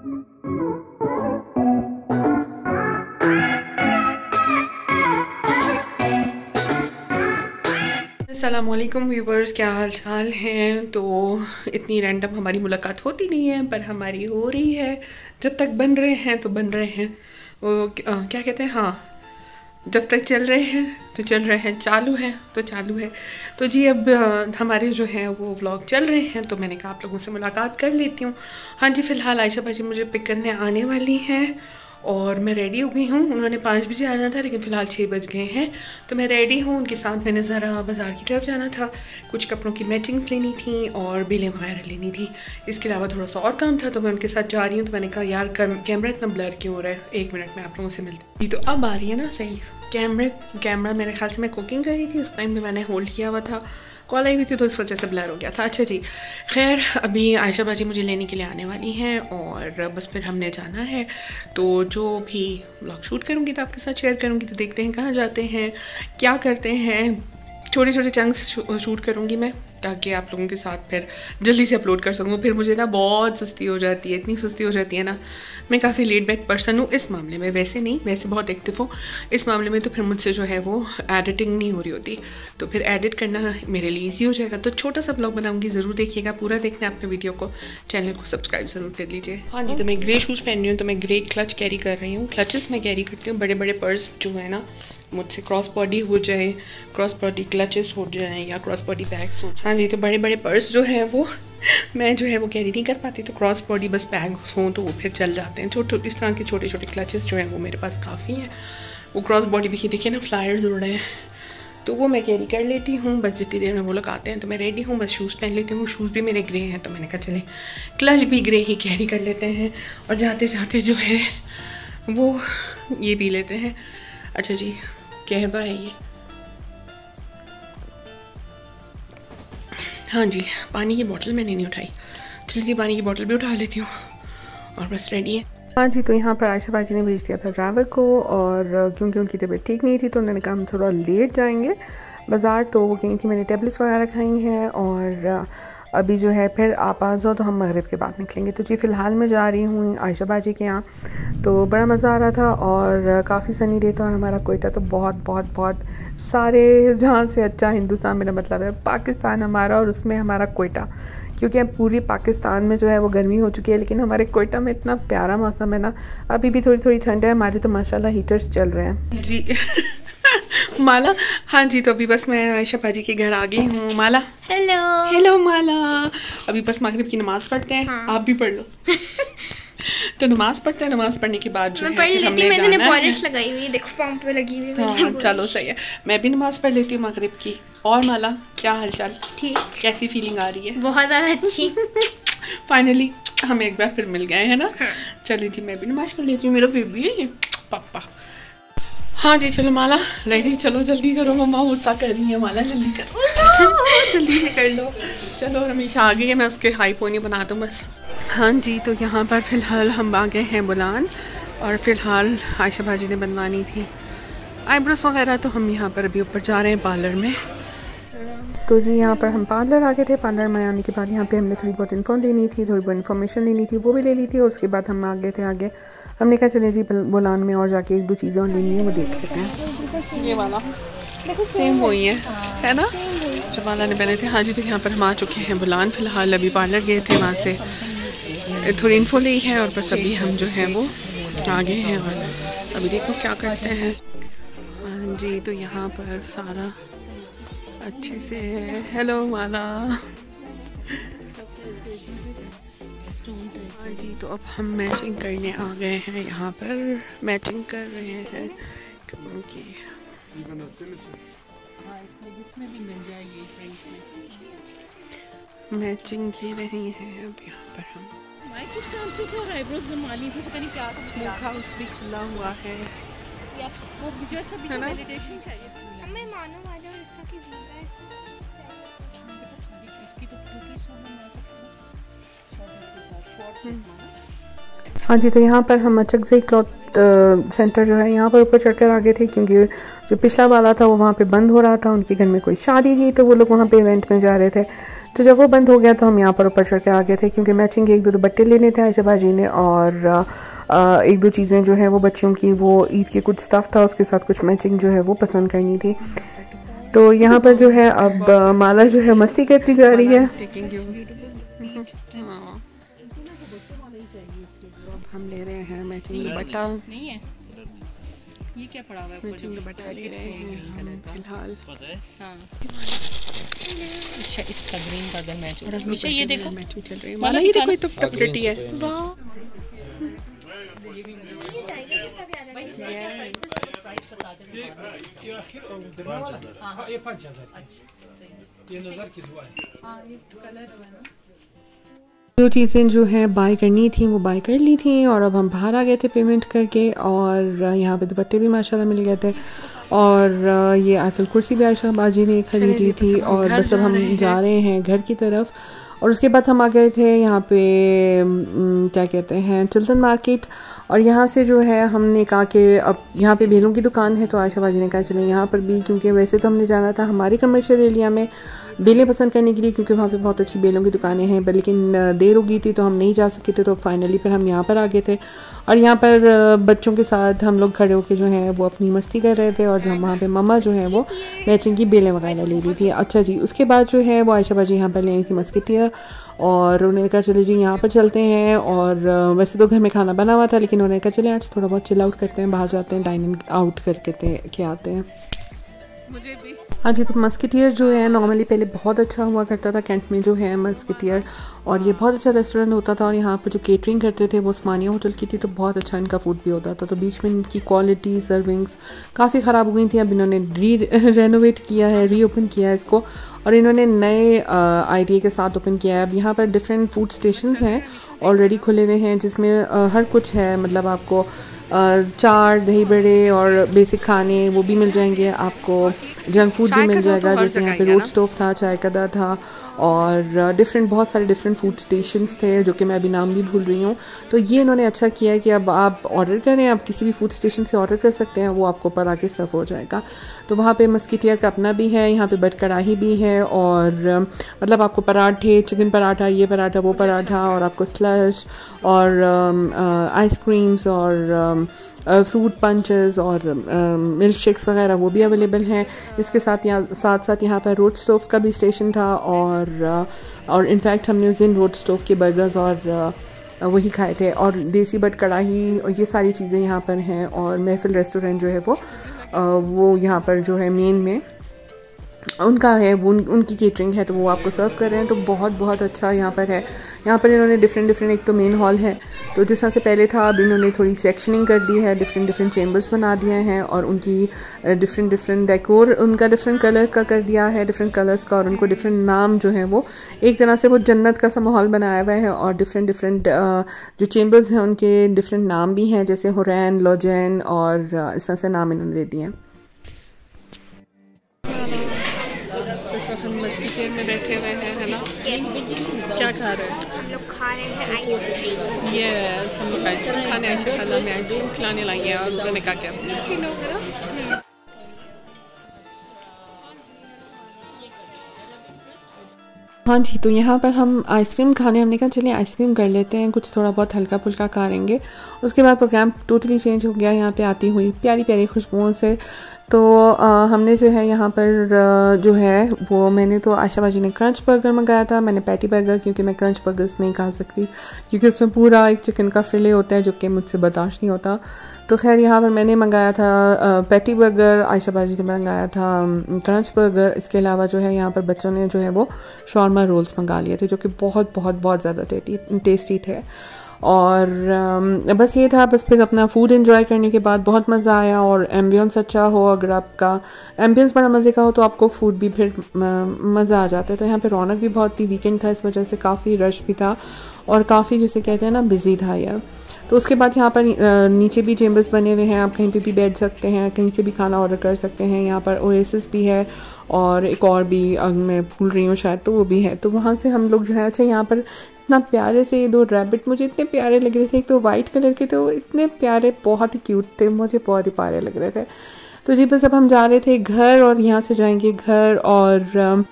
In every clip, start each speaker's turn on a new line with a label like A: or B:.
A: अस्सलामुअलैकुम व्यूवर्स, क्या हाल चाल हैं। तो इतनी रैंडम हमारी मुलाकात होती नहीं है, पर हमारी हो रही है। जब तक बन रहे हैं तो बन रहे हैं, वो क्या कहते हैं, हाँ, जब तक चल रहे हैं तो चल रहे हैं, चालू है तो चालू है। तो जी अब हमारे जो हैं वो व्लॉग चल रहे हैं, तो मैंने कहा आप लोगों से मुलाकात कर लेती हूँ। हाँ जी, फ़िलहाल आयशा भाजी मुझे पिक करने आने वाली हैं और मैं रेडी हो गई हूँ। उन्होंने 5 बजे आना था, लेकिन फ़िलहाल 6 बज गए हैं, तो मैं रेडी हूँ। उनके साथ मैंने ज़रा बाज़ार की तरफ जाना था, कुछ कपड़ों की मैचिंग्स लेनी थी और बिलें वगैरह लेनी थी। इसके अलावा थोड़ा सा और काम था, तो मैं उनके साथ जा रही हूँ। तो मैंने कहा यार कैमरा इतना ब्लर क्यों हो रहा है, 1 मिनट में आप लोगों से मिलती। तो अब आ रही है ना सही कैमरा मेरे ख्याल से मैं कुकिंग कर रही थी, उस टाइम में मैंने होल्ड किया हुआ था, कॉल आई हुई थी, तो इस वजह से ब्लर हो गया था। अच्छा जी, खैर अभी आयशा बाजी मुझे लेने के लिए आने वाली हैं और बस फिर हमने जाना है। तो जो भी व्लॉग शूट करूँगी तो आपके साथ शेयर करूँगी। तो देखते हैं कहाँ जाते हैं, क्या करते हैं। छोटे छोटे चंक्स शूट करूँगी मैं, ताकि आप लोगों के साथ फिर जल्दी से अपलोड कर सकूँ। फिर मुझे ना बहुत सुस्ती हो जाती है, इतनी सुस्ती हो जाती है ना। मैं काफ़ी लेट बैक पर्सन हूँ इस मामले में, वैसे नहीं, वैसे बहुत एक्टिव हूँ इस मामले में। तो फिर मुझसे जो है वो एडिटिंग नहीं हो रही होती, तो फिर एडिट करना मेरे लिए ईजी हो जाएगा। तो छोटा सा ब्लॉग बनाऊँगी, ज़रूर देखिएगा, पूरा देखना है अपने वीडियो को। चैनल को सब्सक्राइब ज़रूर कर लीजिए। हाँ जी, तो मैं ग्रे शूज़ पहन रही हूँ, तो मैं ग्रे क्लच कैरी कर रही हूँ। क्लचेस मैं कैरी करती हूँ, बड़े बड़े पर्स जो है ना मुझसे क्रॉस बॉडी हो जाए, क्रॉस बॉडी क्लचेस हो जाए या क्रॉस बॉडी बैग्स हो जाए। हाँ जी, तो बड़े बड़े पर्स जो है वो मैं जो है वो कैरी नहीं कर पाती, तो क्रॉस बॉडी बस बैग हों तो वो फिर चल जाते हैं। छोटे इस तरह के छोटे छोटे क्लचेस जो हैं वो मेरे पास काफ़ी हैं। वो क्रॉस बॉडी भी देखिए ना, फ्लायर्स उड़ रहे हैं, तो वो मैं कैरी कर लेती हूँ। बस जितनी देर में वो लोग आते हैं तो मैं रेडी हूँ, बस शूज़ पहन लेती हूँ। शूज़ भी मेरे ग्रे हैं, तो मैंने कहा चले क्लच भी ग्रे ही कैरी कर लेते हैं और जाते जाते जो है वो ये पी लेते हैं। अच्छा जी, कहवा है ये। हाँ जी, पानी की बोतल मैंने नहीं उठाई, चलिए जी पानी की बोतल भी उठा लेती हूँ और बस रेडी है। हाँ जी, तो यहाँ पर आयशा बाजी ने भेज दिया था ड्राइवर को, और क्योंकि उनकी तबीयत ठीक नहीं थी तो उन्होंने कहा हम थोड़ा लेट जाएंगे बाज़ार। तो वो कहीं थी, मैंने टेबलेट्स वगैरह खाई हैं और अभी जो है फिर आप आ जाओ तो हम मगरिब के बाद निकलेंगे। तो जी फ़िलहाल मैं जा रही हूँ आयशा बाजी के यहाँ। तो बड़ा मज़ा आ रहा था और काफ़ी सनी डे था, और हमारा कोयटा तो बहुत बहुत बहुत सारे जहाँ से अच्छा हिंदुस्तान, मेरा मतलब है पाकिस्तान हमारा, और उसमें हमारा कोयटा, क्योंकि अब पूरी पाकिस्तान में जो है वो गर्मी हो चुकी है, लेकिन हमारे कोयटा में इतना प्यारा मौसम है ना। अभी भी थोड़ी थोड़ी ठंड है, हमारे तो माशाल्लाह हीटर्स चल रहे हैं जी। माला, हाँ जी, तो अभी बस मैं आयशा बाजी के घर आ गई हूँ। माला,
B: हेलो
A: हेलो माला। अभी बस मगरिब की नमाज़ पढ़ते हैं। हाँ। आप भी पढ़ लो। तो नमाज पढ़ते हैं, नमाज पढ़ने के बाद जो है हमने
B: मैंने पॉलिश लगाई हुई है, देखो पाँव पे लगी हुई है।
A: हाँ चलो सही है, मैं भी नमाज पढ़ लेती हूँ मगरिब की। और माला, क्या हालचाल?
B: ठीक।
A: कैसी फीलिंग आ रही है?
B: बहुत ज़्यादा अच्छी।
A: फाइनली हम एक बार फिर मिल गए हैं ना।
B: हाँ।
A: चलिए जी, मैं भी नमाज पढ़ लेती हूँ, मेरा बेबी है ये पापा। हाँ जी, चलो माला रेडी, चलो जल्दी करो, मम्मा गुस्सा कर रही है। माला जल्दी करो, जल्दी से कर लो। चलो हमेशा आ गई है, मैं उसके हाई पोनी बना दूँ बस। हाँ जी, तो यहाँ पर फ़िलहाल हम आ गए हैं बुलान, और फ़िलहाल आयशा बाजी ने बनवानी थी आईब्रोस वगैरह, तो हम यहाँ पर अभी ऊपर जा रहे हैं पार्लर में। तो जी यहाँ पर हम पार्लर आ गए थे। पार्लर में आने के बाद यहाँ पे हमने थोड़ी बहुत इन्फॉर्म लेनी थी, थोड़ी बहुत इन्फॉर्मेशन लेनी थी, वो भी ले ली थी। और उसके बाद हम आ गए थे आगे। हमने कहा चले जी बुलान में और जाके 1-2 चीज़ें और लेनी है, वो देख लेते हैं। ये वाला सेम वही है ना जो माला ने पहने थे। हाँ जी, तो यहाँ पर हम आ चुके हैं बुलान। फ़िलहाल अभी पार्लर गए थे, वहाँ से थोड़ी इन्फो ली है, और बस अभी हम जो है वो आ गए हैं और अभी देखो क्या करते हैं। हाँ जी, तो यहाँ पर सारा अच्छे से है। हेलो माला। हाँ जी, तो अब हम मैचिंग करने आ गए हैं, यहाँ पर मैचिंग कर रहे हैं क्योंकि मैचिंग ले रहे हैं अब यहाँ पर हम।
C: किस काम से थे और आईब्रोज बनवा ली थी, पता नहीं क्या
A: स्मोक हाउस भी खुला हुआ है,
C: वो जैसा भी मेडिटेशन चाहिए।
B: हमें मानो आ जाओ, इसका की जिंदा है
C: इसकी तो पूरी सोना बना सकते हैं।
A: हाँ जी, तो यहाँ पर हम अचक से क्लॉथ सेंटर जो है यहाँ पर ऊपर चढ़कर आ गए थे, क्योंकि जो पिछला वाला था वो वहाँ पे बंद हो रहा था। उनके घर में कोई शादी थी, तो वो लोग वहाँ पे इवेंट में जा रहे थे। तो जब वो बंद हो गया तो हम यहाँ पर ऊपर चढ़ के आ गए थे, क्योंकि मैचिंग के 1-2 दुपट्टे लेने थे आयशा बाजी ने, और 1-2 चीज़ें जो है वो बच्चों की, वो ईद के कुछ स्टफ़ था, उसके साथ कुछ मैचिंग जो है वो पसंद करनी थी। तो यहाँ पर जो है अब माला जो है मस्ती करती जा रही है। हम ले रहे हैं मैचिंग दुपट्टा,
C: नहीं है ये क्या पड़ा हुआ है?
A: मैचिंग दुपट्टा ले रहे हैं फिलहाल।
C: हाँ अच्छा, इसका ग्रीन का अगर मैच हो, अच्छा ये देखो
A: मैचिंग चल रही है। माला ये देखो, ये तो प्रिटी है। वाह जो चीज़ें जो हैं बाय करनी थी वो बाय कर ली थी, और अब हम बाहर आ गए थे पेमेंट करके, और यहाँ पे दुपट्टे भी माशाल्लाह मिल गए थे, और ये आईफिल कुर्सी भी आयशा बाजी ने खरीद ली थी। और बस अब हम जा रहे हैं घर की तरफ। और उसके बाद हम आ गए थे यहाँ पे क्या कहते हैं, चिल्टन मार्केट। और यहाँ से जो है हमने कहा कि अब यहाँ पे बेलों की दुकान है, तो आयशा बाजी ने कहा चलें यहाँ पर भी, क्योंकि वैसे तो हमने जाना था हमारे कमर्शियल एरिया में बेलें पसंद करने के लिए, क्योंकि वहाँ पे बहुत अच्छी बेलों की दुकानें हैं, लेकिन देर हो गई थी तो हम नहीं जा सके थे। तो फाइनली फिर हम यहाँ पर आ गए थे, और यहाँ पर बच्चों के साथ हम लोग खड़े होकर जो है वो अपनी मस्ती कर रहे थे, और जब वहाँ पे मम्मा जो है वो मैचिंग की बेलें वगैरह ले रही थी। अच्छा जी, उसके बाद जो है वो आयशा बाजी यहाँ पर ले रही थी मस्किटियर, और उन्होंने कहा चले जी यहाँ पर चलते हैं। और वैसे तो घर में खाना बना हुआ था, लेकिन उन्होंने कहा चले आज थोड़ा बहुत चिल आउट करते हैं, बाहर जाते हैं, डाइनिंग आउट करके आते हैं। मुझे भी हाँ जी। तो मस्किटियर जो है नॉर्मली पहले बहुत अच्छा हुआ करता था कैंट में जो है मस्किटियर, और ये बहुत अच्छा रेस्टोरेंट होता था, और यहाँ पर जो केटरिंग करते थे वो उस्मानिया होटल की थी, तो बहुत अच्छा इनका फूड भी होता था। तो बीच में इनकी क्वालिटी सर्विंग्स काफ़ी ख़राब हो गई थी, अब इन्होंने रेनोवेट किया है, रीओपन किया है इसको, और इन्होंने नए आइडिया के साथ ओपन किया है। अब यहाँ पर डिफरेंट फूड स्टेशंस हैं ऑलरेडी खुले हुए हैं, जिसमें हर कुछ है, मतलब आपको चाट, दही बड़े और बेसिक खाने वो भी मिल जाएंगे, आपको जंक फूड भी मिल जाएगा, जैसे यहाँ पे रोड स्टोव था, चाय कदा था, और बहुत सारे डिफरेंट फूड स्टेशंस थे, जो कि मैं अभी नाम भी भूल रही हूँ। तो ये इन्होंने अच्छा किया है कि अब आप ऑर्डर करें, आप किसी भी फूड स्टेशन से ऑर्डर कर सकते हैं, वो आपको पर आके सर्व हो जाएगा। तो वहाँ पे मस्किटियर का अपना भी है, यहाँ पे बट कढ़ाई भी है, और मतलब आपको पराठे, चिकन पराठा, ये पराठा, वो पराठा, और आपको स्लश और आइसक्रीम्स और फ्रूट पंचेस और मिल्क शेक्स वगैरह वो भी अवेलेबल हैं। इसके साथ यहाँ पर रोड स्टोव्स का भी स्टेशन था, और इनफैक्ट हमने उस दिन रोड स्टोव के बर्गर्स और वही खाए थे, और देसी बट कढ़ाई और ये सारी चीज़ें यहाँ पर हैं। और महफिल रेस्टोरेंट जो है वो यहाँ पर जो है मेन में उनका है, वो उनकी केटरिंग है, तो वो आपको सर्व कर रहे हैं। तो बहुत अच्छा यहाँ पर है। यहाँ पर इन्होंने डिफरेंट एक तो मेन हॉल है, तो जिस तरह से पहले था, अब इन्होंने थोड़ी सेक्शनिंग कर दी है, डिफरेंट चेम्बर्स बना दिए हैं, और उनकी डिफरेंट डेकोर उनका डिफरेंट कलर का कर दिया है, डिफरेंट कलर्स का, और उनको डिफरेंट नाम जो है वो एक तरह से वो जन्नत का सा माहौल बनाया हुआ है। और डिफरेंट जो चेम्बर्स हैं उनके डिफरेंट नाम भी हैं, जैसे हुरैन, लोजैन, और इस तरह से नाम इन्होंने दे दिए हैं। हम मस्किटियर में बैठे हुए हैं, है ना? क्या खा रहे हैं?
B: हम लोग खा रहे हैं आइसक्रीम।
A: ये हम लोग आइसक्रीम खाने आए, खाला में आइसक्रीम खिलाने लाई है, और उन्होंने कहा क्या हाँ जी। तो यहाँ पर हम आइसक्रीम खाने, हमने कहा चलिए आइसक्रीम कर लेते हैं, कुछ थोड़ा बहुत हल्का फुल्का करेंगे। उसके बाद प्रोग्राम टोटली चेंज हो गया, यहाँ पे आती हुई प्यारी खुशबुओं से। तो हमने जो है यहाँ पर जो है वो, मैंने तो आयशा बाजी ने क्रंच बर्गर मंगाया था, मैंने पैटी बर्गर, क्योंकि मैं क्रंच बर्गर्स नहीं खा सकती, क्योंकि उसमें पूरा एक चिकन का फिले होता है, जो कि मुझसे बर्दाश्त नहीं होता। तो खैर यहाँ पर मैंने मंगाया था पैटी बर्गर, आयशा बाजी ने मंगाया था क्रंच बर्गर। इसके अलावा जो है यहाँ पर बच्चों ने जो है वो शॉर्मा रोल्स मंगा लिए थे, जो कि बहुत ज़्यादा टेस्टी थे। और बस ये था, बस फिर अपना फूड एंजॉय करने के बाद बहुत मज़ा आया। और एम्बियंस अच्छा हो, अगर आपका एम्बियंस बड़ा मज़े का हो तो आपको फूड भी फिर मज़ा आ जाता है। तो यहाँ पे रौनक भी बहुत थी, वीकेंड था, इस वजह से काफ़ी रश भी था, और काफ़ी जिसे कहते हैं ना बिज़ी था यार। तो उसके बाद यहाँ पर नीचे भी चेम्बर्स बने हुए हैं, आप कहीं पे भी बैठ सकते हैं, कहीं से भी खाना ऑर्डर कर सकते हैं। यहाँ पर ओएसिस भी है, और एक और भी मैं भूल रही हूँ शायद, तो वो भी है। तो वहाँ से हम लोग जो है, अच्छा यहाँ पर इतना प्यारे से 2 रैबिट मुझे इतने प्यारे लग रहे थे, एक तो वाइट कलर के थे, वो इतने प्यारे, बहुत ही क्यूट थे, मुझे बहुत ही प्यारे लग रहे थे। तो जी बस अब हम जा रहे थे घर, और यहाँ से जाएंगे घर, और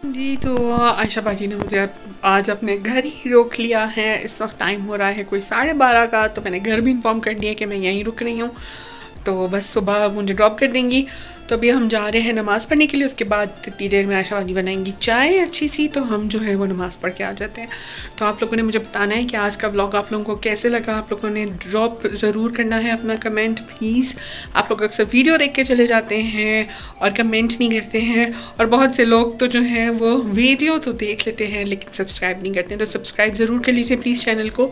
A: जी तो आयशा बाजी ने मुझे आज अपने घर ही रोक लिया है। इस वक्त टाइम हो रहा है कोई 12:30 का, तो मैंने घर भी इन्फॉर्म कर दिया कि मैं यहीं रुक रही हूँ, तो बस सुबह मुझे ड्रॉप कर देंगी। तो अभी हम जा रहे हैं नमाज़ पढ़ने के लिए। उसके बाद इतनी देर में आयशा बाजी बनाएंगी चाय अच्छी सी, तो हम जो है वो नमाज़ पढ़ के आ जाते हैं। तो आप लोगों ने मुझे बताना है कि आज का व्लॉग आप लोगों को कैसे लगा। आप लोगों ने ड्रॉप ज़रूर करना है अपना कमेंट प्लीज़। आप लोग अक्सर वीडियो देख के चले जाते हैं और कमेंट नहीं करते हैं, और बहुत से लोग तो जो हैं वो वीडियो तो देख लेते हैं लेकिन सब्सक्राइब नहीं करते हैं। तो सब्सक्राइब ज़रूर कर लीजिए प्लीज़ चैनल को।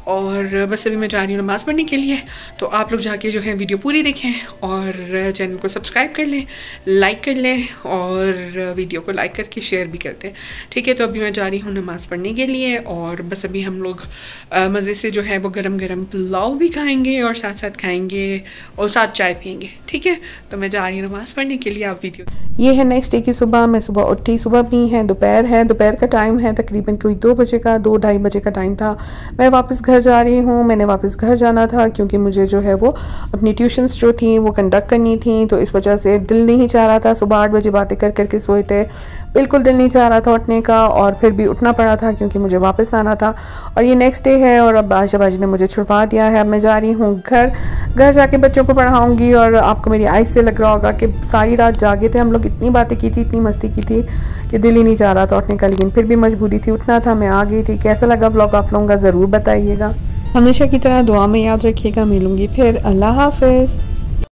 A: और बस अभी मैं जा रही हूँ नमाज़ पढ़ने के लिए, तो आप लोग जाके जो है वीडियो पूरी देखें और चैनल को सब्सक्राइब कर लें, लाइक कर लें, और वीडियो को लाइक करके शेयर भी करते हैं, ठीक है। तो अभी मैं जा रही हूँ नमाज़ पढ़ने के लिए, और बस अभी हम लोग मज़े से जो है वो गरम गरम पुलाव भी खाएंगे और साथ साथ खाएंगे और साथ चाय पियेंगे, ठीक है। तो मैं जा रही हूँ नमाज़ पढ़ने के लिए। आप वीडियो ये है नेक्स्ट डे की सुबह। मैं सुबह उठी, सुबह भी है, दोपहर का टाइम है, तकरीबन कोई 2 बजे का, 2-2:30 बजे का टाइम था। मैं वापस घर जा रही हूँ। मैंने वापस घर जाना था क्योंकि मुझे जो है वो अपनी ट्यूशन्स जो थी वो कंडक्ट करनी थी, तो इस वजह से दिल नहीं चाह रहा था। सुबह 8 बजे बातें कर करके सोए थे, बिल्कुल दिल नहीं चाह रहा था उठने का, और फिर भी उठना पड़ा था क्योंकि मुझे वापस आना था। और ये नेक्स्ट डे है और अब आयशा बाजी ने मुझे छुड़वा दिया है। अब मैं जा रही हूँ घर जाके बच्चों को पढ़ाऊँगी। और आपको मेरी आइज़ से लग रहा होगा कि सारी रात जागे थे हम लोग, इतनी बातें की थी, इतनी मस्ती की थी कि दिल ही नहीं चाह रहा था उठने का, लेकिन फिर भी मजबूरी थी, उठना था, मैं आ गई थी। कैसा लगा व्लॉग आप लोगों का ज़रूर बताइएगा। हमेशा की तरह दुआ में याद रखिएगा। मिलूँगी फिर। अल्लाह हाफ़िज़।